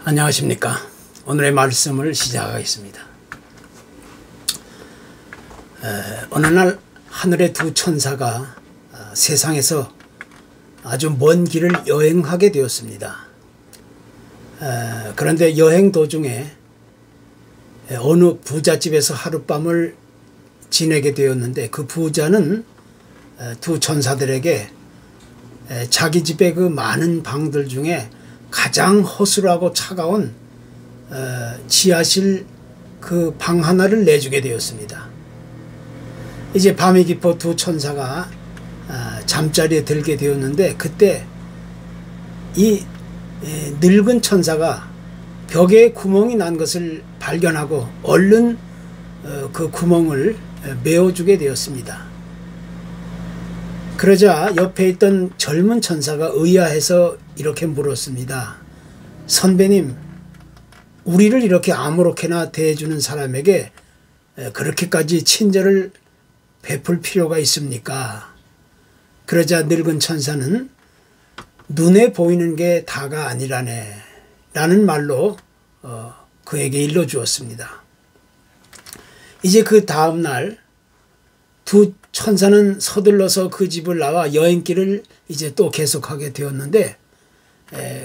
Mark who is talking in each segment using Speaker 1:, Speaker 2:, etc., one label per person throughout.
Speaker 1: 안녕하십니까. 오늘의 말씀을 시작하겠습니다. 어느 날 하늘의 두 천사가 세상에서 아주 먼 길을 여행하게 되었습니다. 그런데 여행 도중에 어느 부잣집에서 하룻밤을 지내게 되었는데, 그 부자는 두 천사들에게 자기 집의 그 많은 방들 중에 가장 허술하고 차가운 지하실 그 방 하나를 내주게 되었습니다. 이제 밤이 깊어 두 천사가 잠자리에 들게 되었는데, 그때 이 늙은 천사가 벽에 구멍이 난 것을 발견하고 얼른 그 구멍을 메워주게 되었습니다. 그러자 옆에 있던 젊은 천사가 의아해서 이렇게 물었습니다. 선배님, 우리를 이렇게 아무렇게나 대해주는 사람에게 그렇게까지 친절을 베풀 필요가 있습니까? 그러자 늙은 천사는 눈에 보이는 게 다가 아니라네 라는 말로 그에게 일러주었습니다. 이제 그 다음 날 두 천사는 서둘러서 그 집을 나와 여행길을 이제 또 계속하게 되었는데,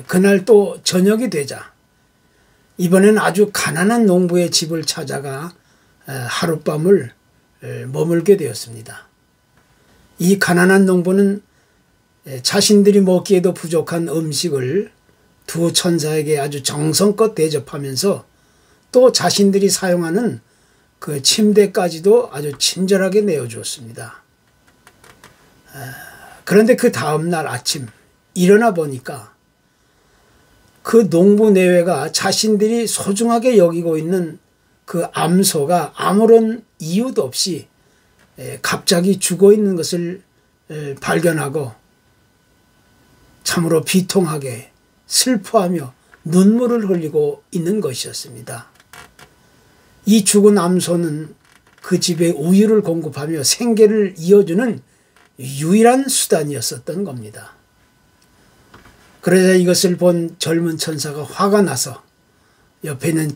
Speaker 1: 그날 또 저녁이 되자 이번엔 아주 가난한 농부의 집을 찾아가 하룻밤을 머물게 되었습니다. 이 가난한 농부는 자신들이 먹기에도 부족한 음식을 두 천사에게 아주 정성껏 대접하면서 또 자신들이 사용하는 그 침대까지도 아주 친절하게 내어주었습니다. 그런데 그 다음날 아침 일어나 보니까 그 농부 내외가 자신들이 소중하게 여기고 있는 그 암소가 아무런 이유도 없이 갑자기 죽어 있는 것을 발견하고 참으로 비통하게 슬퍼하며 눈물을 흘리고 있는 것이었습니다. 이 죽은 암소는 그 집에 우유를 공급하며 생계를 이어주는 유일한 수단이었었던 겁니다. 그러자 이것을 본 젊은 천사가 화가 나서 옆에 있는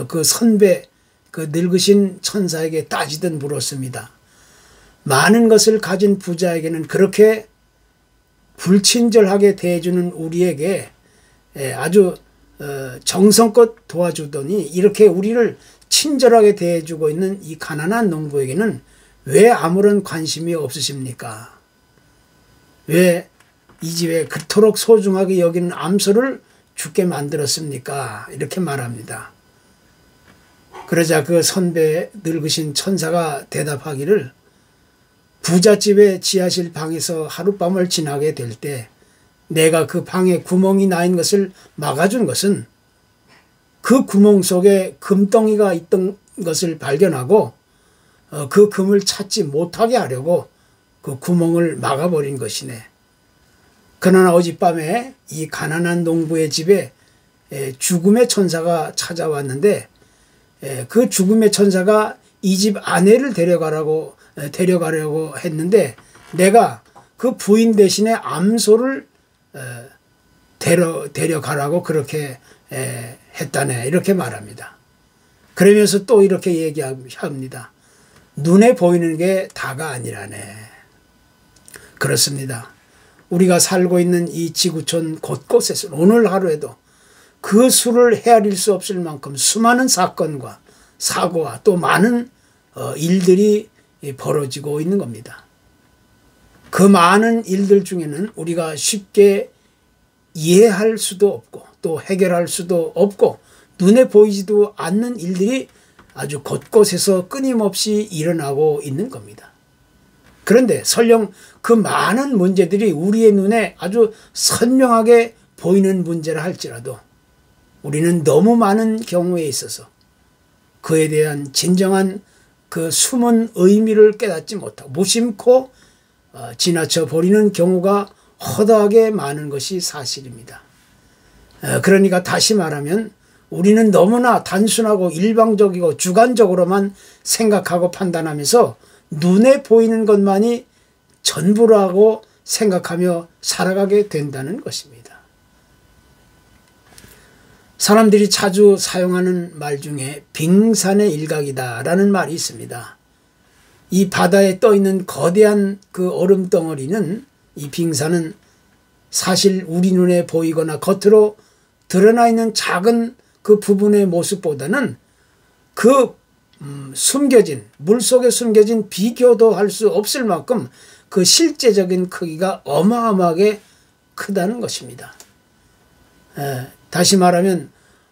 Speaker 1: 그 선배, 그 늙으신 천사에게 따지듯 물었습니다. 많은 것을 가진 부자에게는 그렇게 불친절하게 대해주는 우리에게 아주 정성껏 도와주더니 이렇게 우리를 친절하게 대해주고 있는 이 가난한 농부에게는 왜 아무런 관심이 없으십니까? 왜 이 집에 그토록 소중하게 여기는 암소를 죽게 만들었습니까? 이렇게 말합니다. 그러자 그 선배 늙으신 천사가 대답하기를, 부잣집의 지하실 방에서 하룻밤을 지나게 될 때 내가 그 방에 구멍이 나 있는 것을 막아준 것은 그 구멍 속에 금덩이가 있던 것을 발견하고 그 금을 찾지 못하게 하려고 그 구멍을 막아버린 것이네. 그러나 어젯밤에 이 가난한 농부의 집에 죽음의 천사가 찾아왔는데, 그 죽음의 천사가 이 집 아내를 데려가려고 했는데 내가 그 부인 대신에 암소를 데려가라고 그렇게 했다네, 이렇게 말합니다. 그러면서 또 이렇게 얘기합니다. 눈에 보이는 게 다가 아니라네. 그렇습니다. 우리가 살고 있는 이 지구촌 곳곳에서 오늘 하루에도 그 수를 헤아릴 수 없을 만큼 수많은 사건과 사고와 또 많은 일들이 벌어지고 있는 겁니다. 그 많은 일들 중에는 우리가 쉽게 이해할 수도 없고 또 해결할 수도 없고 눈에 보이지도 않는 일들이 아주 곳곳에서 끊임없이 일어나고 있는 겁니다. 그런데 설령 그 많은 문제들이 우리의 눈에 아주 선명하게 보이는 문제라 할지라도 우리는 너무 많은 경우에 있어서 그에 대한 진정한 그 숨은 의미를 깨닫지 못하고 무심코 지나쳐 버리는 경우가 허다하게 많은 것이 사실입니다. 그러니까 다시 말하면 우리는 너무나 단순하고 일방적이고 주관적으로만 생각하고 판단하면서 눈에 보이는 것만이 전부라고 생각하며 살아가게 된다는 것입니다. 사람들이 자주 사용하는 말 중에 빙산의 일각이다 라는 말이 있습니다. 이 바다에 떠있는 거대한 그 얼음 덩어리는, 이 빙산은 사실 우리 눈에 보이거나 겉으로 드러나 있는 작은 그 부분의 모습보다는 그 숨겨진, 물속에 숨겨진 비교도 할 수 없을 만큼 그 실제적인 크기가 어마어마하게 크다는 것입니다. 다시 말하면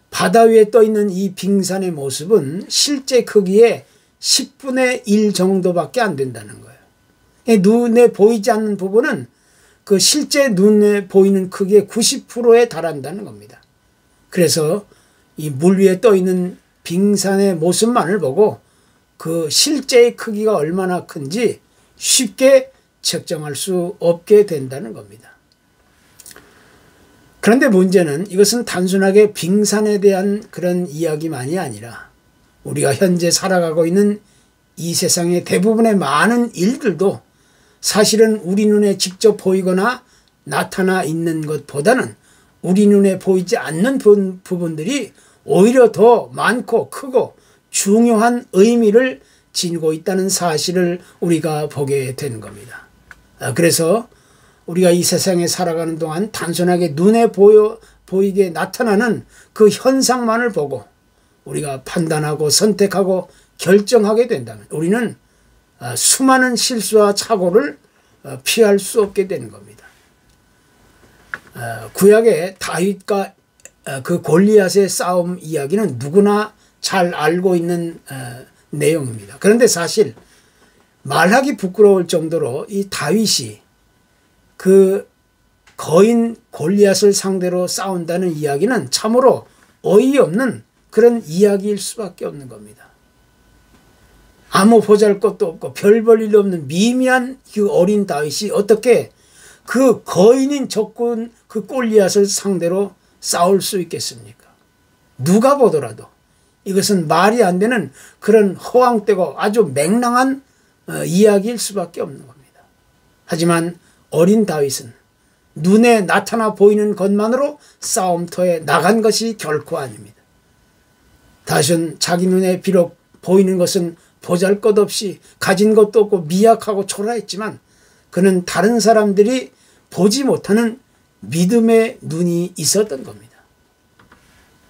Speaker 1: 바다 위에 떠있는 이 빙산의 모습은 실제 크기의 10분의 1 정도밖에 안 된다는 거예요. 눈에 보이지 않는 부분은 그 실제 눈에 보이는 크기의 90%에 달한다는 겁니다. 그래서 이 물 위에 떠있는 빙산의 모습만을 보고 그 실제의 크기가 얼마나 큰지 쉽게 측정할 수 없게 된다는 겁니다. 그런데 문제는 이것은 단순하게 빙산에 대한 그런 이야기만이 아니라 우리가 현재 살아가고 있는 이 세상의 대부분의 많은 일들도 사실은 우리 눈에 직접 보이거나 나타나 있는 것보다는 우리 눈에 보이지 않는 부분들이 오히려 더 많고 크고 중요한 의미를 지니고 있다는 사실을 우리가 보게 되는 겁니다. 그래서 우리가 이 세상에 살아가는 동안 단순하게 눈에 보이게 나타나는 그 현상만을 보고 우리가 판단하고 선택하고 결정하게 된다면 우리는 수많은 실수와 착오를 피할 수 없게 되는 겁니다. 구약의 다윗과 그 골리앗의 싸움 이야기는 누구나 잘 알고 있는 내용입니다. 그런데 사실 말하기 부끄러울 정도로 이 다윗이 그 거인 골리앗을 상대로 싸운다는 이야기는 참으로 어이없는 그런 이야기일 수밖에 없는 겁니다. 아무 보잘것도 없고 별 볼 일 없는 미미한 그 어린 다윗이 어떻게 그 거인인 적군 그 골리앗을 상대로 싸울 수 있겠습니까? 누가 보더라도 이것은 말이 안 되는 그런 허황되고 아주 맹랑한 이야기일 수밖에 없는 겁니다. 하지만 어린 다윗은 눈에 나타나 보이는 것만으로 싸움터에 나간 것이 결코 아닙니다. 다윗은 자기 눈에 비록 보이는 것은 보잘것없이 가진 것도 없고 미약하고 초라했지만 그는 다른 사람들이 보지 못하는 믿음의 눈이 있었던 겁니다.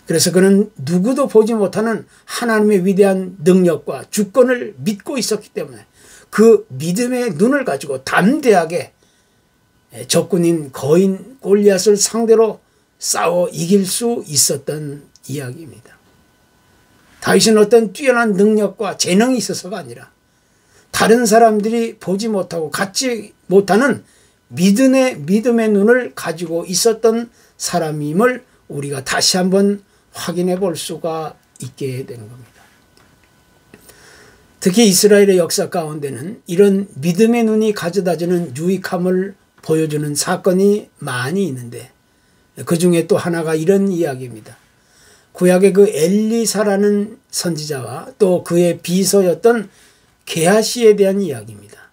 Speaker 1: 그래서 그는 누구도 보지 못하는 하나님의 위대한 능력과 주권을 믿고 있었기 때문에 그 믿음의 눈을 가지고 담대하게 적군인 거인 골리앗을 상대로 싸워 이길 수 있었던 이야기입니다. 다윗은 어떤 뛰어난 능력과 재능이 있어서가 아니라 다른 사람들이 보지 못하고 갖지 못하는 믿음의 눈을 가지고 있었던 사람임을 우리가 다시 한번 확인해 볼 수가 있게 되는 겁니다. 특히 이스라엘의 역사 가운데는 이런 믿음의 눈이 가져다주는 유익함을 보여주는 사건이 많이 있는데 그 중에 또 하나가 이런 이야기입니다. 구약의 그 엘리사라는 선지자와 또 그의 비서였던 게하시에 대한 이야기입니다.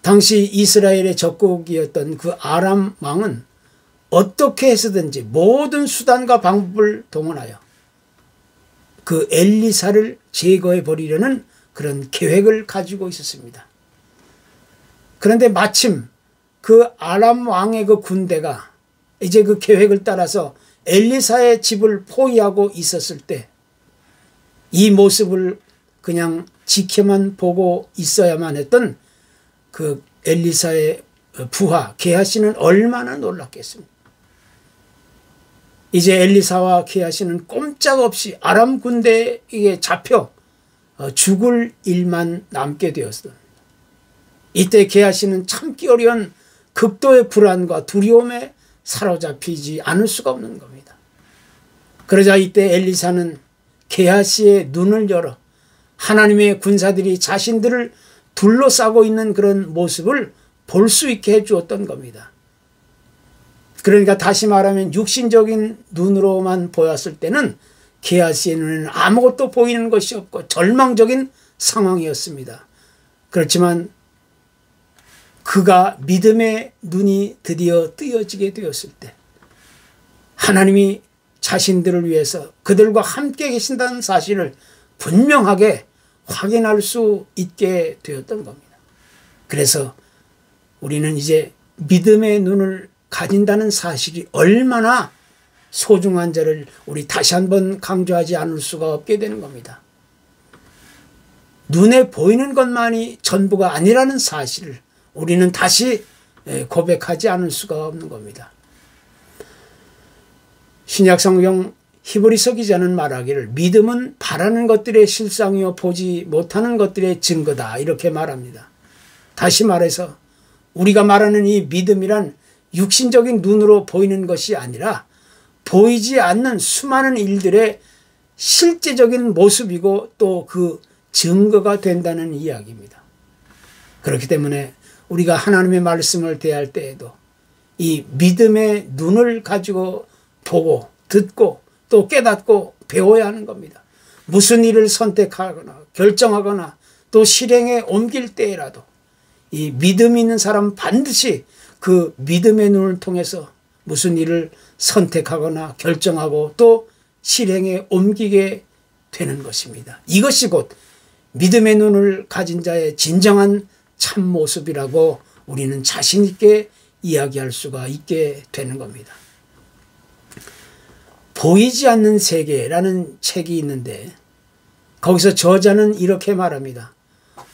Speaker 1: 당시 이스라엘의 적국이었던 그 아람 왕은 어떻게 해서든지 모든 수단과 방법을 동원하여 그 엘리사를 제거해 버리려는 그런 계획을 가지고 있었습니다. 그런데 마침 그 아람 왕의 그 군대가 이제 그 계획을 따라서 엘리사의 집을 포위하고 있었을 때 이 모습을 그냥 지켜만 보고 있어야만 했던 그 엘리사의 부하 게하시는 얼마나 놀랐겠습니까? 이제 엘리사와 게하시는 꼼짝없이 아람 군대에게 잡혀 죽을 일만 남게 되었습니다. 이때 게하시는 참기 어려운 극도의 불안과 두려움에 사로잡히지 않을 수가 없는 겁니다. 그러자 이때 엘리사는 게하시의 눈을 열어 하나님의 군사들이 자신들을 둘러싸고 있는 그런 모습을 볼 수 있게 해주었던 겁니다. 그러니까 다시 말하면 육신적인 눈으로만 보였을 때는 게하시의 눈에는 아무것도 보이는 것이 없고 절망적인 상황이었습니다. 그렇지만 그가 믿음의 눈이 드디어 뜨여지게 되었을 때 하나님이 자신들을 위해서 그들과 함께 계신다는 사실을 분명하게 확인할 수 있게 되었던 겁니다. 그래서 우리는 이제 믿음의 눈을 가진다는 사실이 얼마나 소중한 자를 우리 다시 한번 강조하지 않을 수가 없게 되는 겁니다. 눈에 보이는 것만이 전부가 아니라는 사실을 우리는 다시 고백하지 않을 수가 없는 겁니다. 신약성경 히브리서 기자는 말하기를 믿음은 바라는 것들의 실상이요 보지 못하는 것들의 증거다 이렇게 말합니다. 다시 말해서 우리가 말하는 이 믿음이란 육신적인 눈으로 보이는 것이 아니라 보이지 않는 수많은 일들의 실제적인 모습이고 또 그 증거가 된다는 이야기입니다. 그렇기 때문에 우리가 하나님의 말씀을 대할 때에도 이 믿음의 눈을 가지고 보고 듣고 또 깨닫고 배워야 하는 겁니다. 무슨 일을 선택하거나 결정하거나 또 실행에 옮길 때라도 이 믿음 있는 사람 반드시 그 믿음의 눈을 통해서 무슨 일을 선택하거나 결정하고 또 실행에 옮기게 되는 것입니다. 이것이 곧 믿음의 눈을 가진 자의 진정한 참모습이라고 우리는 자신 있게 이야기할 수가 있게 되는 겁니다. 보이지 않는 세계라는 책이 있는데 거기서 저자는 이렇게 말합니다.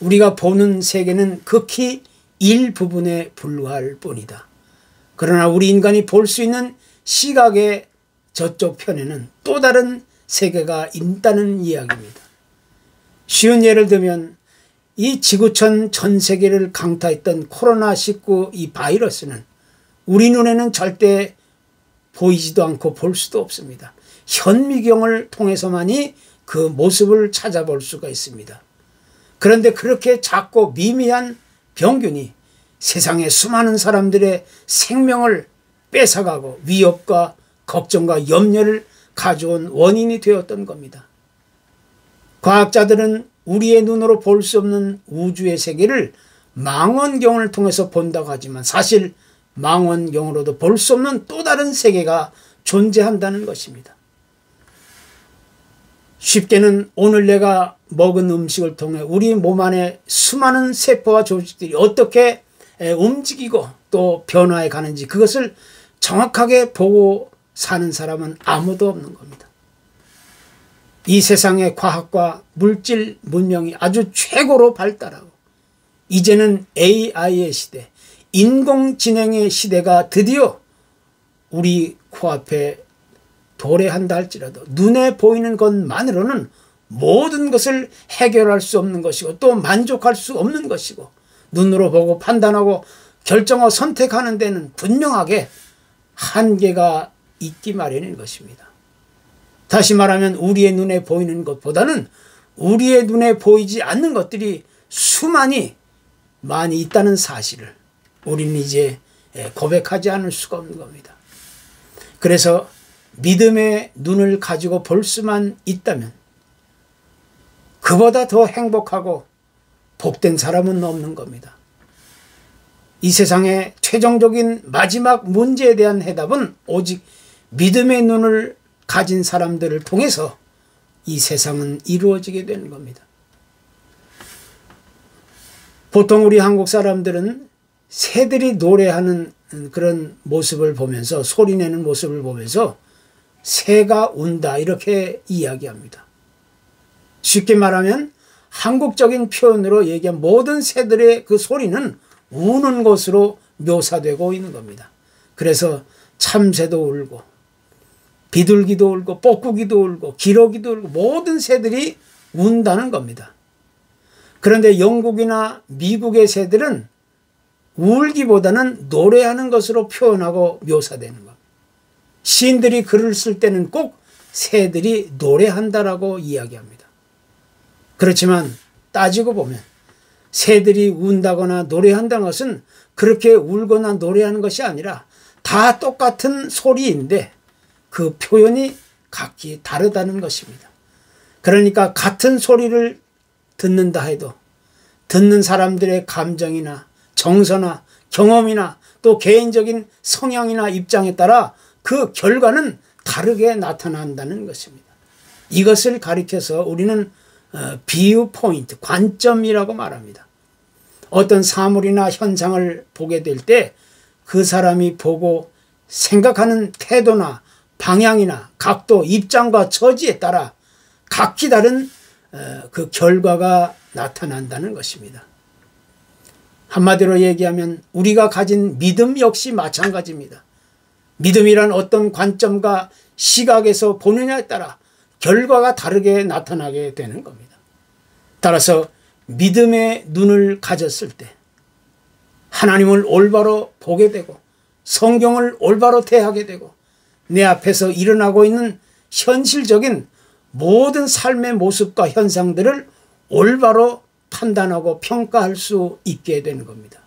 Speaker 1: 우리가 보는 세계는 극히 일부분에 불과할 뿐이다. 그러나 우리 인간이 볼 수 있는 시각의 저쪽 편에는 또 다른 세계가 있다는 이야기입니다. 쉬운 예를 들면 이 지구촌 전 세계를 강타했던 코로나19 이 바이러스는 우리 눈에는 절대 보이지도 않고 볼 수도 없습니다. 현미경을 통해서만이 그 모습을 찾아볼 수가 있습니다. 그런데 그렇게 작고 미미한 병균이 세상의 수많은 사람들의 생명을 뺏어가고 위협과 걱정과 염려를 가져온 원인이 되었던 겁니다. 과학자들은 우리의 눈으로 볼 수 없는 우주의 세계를 망원경을 통해서 본다고 하지만 사실 망원경으로도 볼 수 없는 또 다른 세계가 존재한다는 것입니다. 쉽게는 오늘 내가 먹은 음식을 통해 우리 몸 안에 수많은 세포와 조직들이 어떻게 움직이고 또 변화해 가는지 그것을 정확하게 보고 사는 사람은 아무도 없는 겁니다. 이 세상의 과학과 물질 문명이 아주 최고로 발달하고 이제는 AI의 시대, 인공지능의 시대가 드디어 우리 코앞에 도래한다 할지라도 눈에 보이는 것만으로는 모든 것을 해결할 수 없는 것이고 또 만족할 수 없는 것이고 눈으로 보고 판단하고 결정하고 선택하는 데는 분명하게 한계가 있기 마련인 것입니다. 다시 말하면 우리의 눈에 보이는 것보다는 우리의 눈에 보이지 않는 것들이 많이 있다는 사실을 우리는 이제 고백하지 않을 수가 없는 겁니다. 그래서 믿음의 눈을 가지고 볼 수만 있다면 그보다 더 행복하고 복된 사람은 없는 겁니다. 이 세상의 최종적인 마지막 문제에 대한 해답은 오직 믿음의 눈을 가진 사람들을 통해서 이 세상은 이루어지게 되는 겁니다. 보통 우리 한국 사람들은 새들이 노래하는 그런 모습을 보면서 소리내는 모습을 보면서 새가 운다 이렇게 이야기합니다. 쉽게 말하면 한국적인 표현으로 얘기한 모든 새들의 그 소리는 우는 것으로 묘사되고 있는 겁니다. 그래서 참새도 울고 비둘기도 울고 뻐꾸기도 울고 기러기도 울고 모든 새들이 운다는 겁니다. 그런데 영국이나 미국의 새들은 울기보다는 노래하는 것으로 표현하고 묘사되는 겁니다. 시인들이 글을 쓸 때는 꼭 새들이 노래한다라고 이야기합니다. 그렇지만 따지고 보면 새들이 운다거나 노래한다는 것은 그렇게 울거나 노래하는 것이 아니라 다 똑같은 소리인데 그 표현이 각기 다르다는 것입니다. 그러니까 같은 소리를 듣는다 해도 듣는 사람들의 감정이나 정서나 경험이나 또 개인적인 성향이나 입장에 따라 그 결과는 다르게 나타난다는 것입니다. 이것을 가리켜서 우리는 비유 포인트, 관점이라고 말합니다. 어떤 사물이나 현상을 보게 될 때 그 사람이 보고 생각하는 태도나 방향이나 각도, 입장과 처지에 따라 각기 다른 그 결과가 나타난다는 것입니다. 한마디로 얘기하면 우리가 가진 믿음 역시 마찬가지입니다. 믿음이란 어떤 관점과 시각에서 보느냐에 따라 결과가 다르게 나타나게 되는 겁니다. 따라서 믿음의 눈을 가졌을 때 하나님을 올바로 보게 되고 성경을 올바로 대하게 되고 내 앞에서 일어나고 있는 현실적인 모든 삶의 모습과 현상들을 올바로 판단하고 평가할 수 있게 되는 겁니다.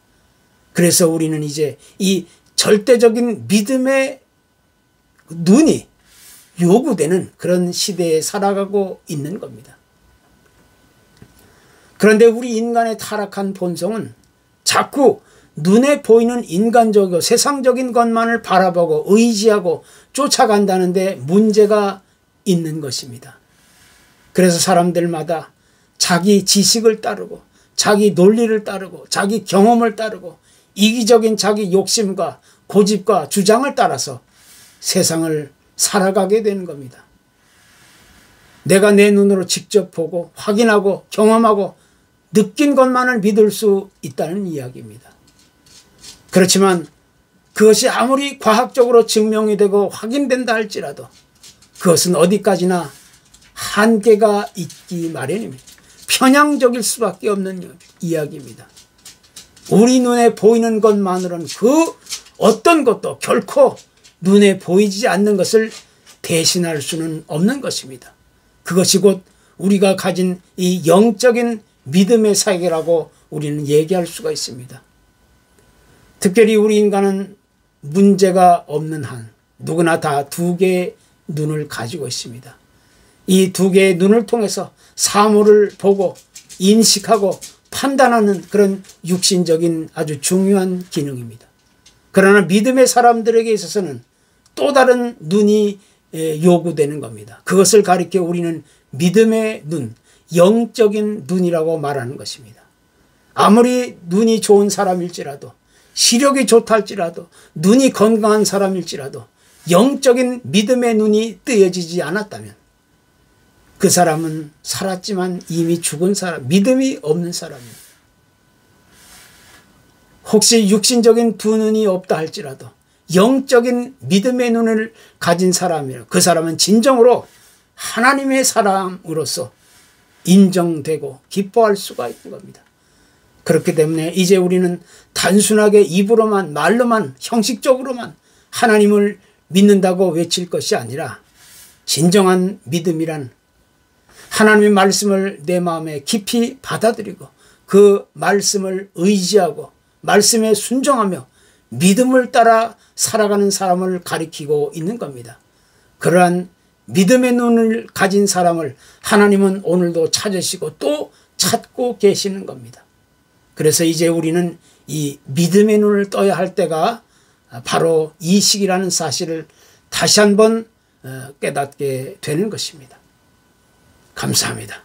Speaker 1: 그래서 우리는 이제 이 절대적인 믿음의 눈이 요구되는 그런 시대에 살아가고 있는 겁니다. 그런데 우리 인간의 타락한 본성은 자꾸 눈에 보이는 인간적이고 세상적인 것만을 바라보고 의지하고 쫓아간다는데 문제가 있는 것입니다. 그래서 사람들마다 자기 지식을 따르고 자기 논리를 따르고 자기 경험을 따르고 이기적인 자기 욕심과 고집과 주장을 따라서 세상을 살아가게 되는 겁니다. 내가 내 눈으로 직접 보고 확인하고 경험하고 느낀 것만을 믿을 수 있다는 이야기입니다. 그렇지만 그것이 아무리 과학적으로 증명이 되고 확인된다 할지라도 그것은 어디까지나 한계가 있기 마련입니다. 편향적일 수밖에 없는 이야기입니다. 우리 눈에 보이는 것만으로는 그 어떤 것도 결코 눈에 보이지 않는 것을 대신할 수는 없는 것입니다. 그것이 곧 우리가 가진 이 영적인 믿음의 세계라고 우리는 얘기할 수가 있습니다. 특별히 우리 인간은 문제가 없는 한 누구나 다 두 개의 눈을 가지고 있습니다. 이 두 개의 눈을 통해서 사물을 보고 인식하고 판단하는 그런 육신적인 아주 중요한 기능입니다. 그러나 믿음의 사람들에게 있어서는 또 다른 눈이 요구되는 겁니다. 그것을 가리켜 우리는 믿음의 눈, 영적인 눈이라고 말하는 것입니다. 아무리 눈이 좋은 사람일지라도 시력이 좋다 할지라도 눈이 건강한 사람일지라도 영적인 믿음의 눈이 뜨여지지 않았다면 그 사람은 살았지만 이미 죽은 사람, 믿음이 없는 사람입니다. 혹시 육신적인 두 눈이 없다 할지라도 영적인 믿음의 눈을 가진 사람이라 그 사람은 진정으로 하나님의 사람으로서 인정되고 기뻐할 수가 있는 겁니다. 그렇기 때문에 이제 우리는 단순하게 입으로만 말로만 형식적으로만 하나님을 믿는다고 외칠 것이 아니라 진정한 믿음이란 하나님의 말씀을 내 마음에 깊이 받아들이고 그 말씀을 의지하고 말씀에 순종하며 믿음을 따라 살아가는 사람을 가리키고 있는 겁니다. 그러한 믿음의 눈을 가진 사람을 하나님은 오늘도 찾으시고 또 찾고 계시는 겁니다. 그래서 이제 우리는 이 믿음의 눈을 떠야 할 때가 바로 이 시기라는 사실을 다시 한번 깨닫게 되는 것입니다. 감사합니다.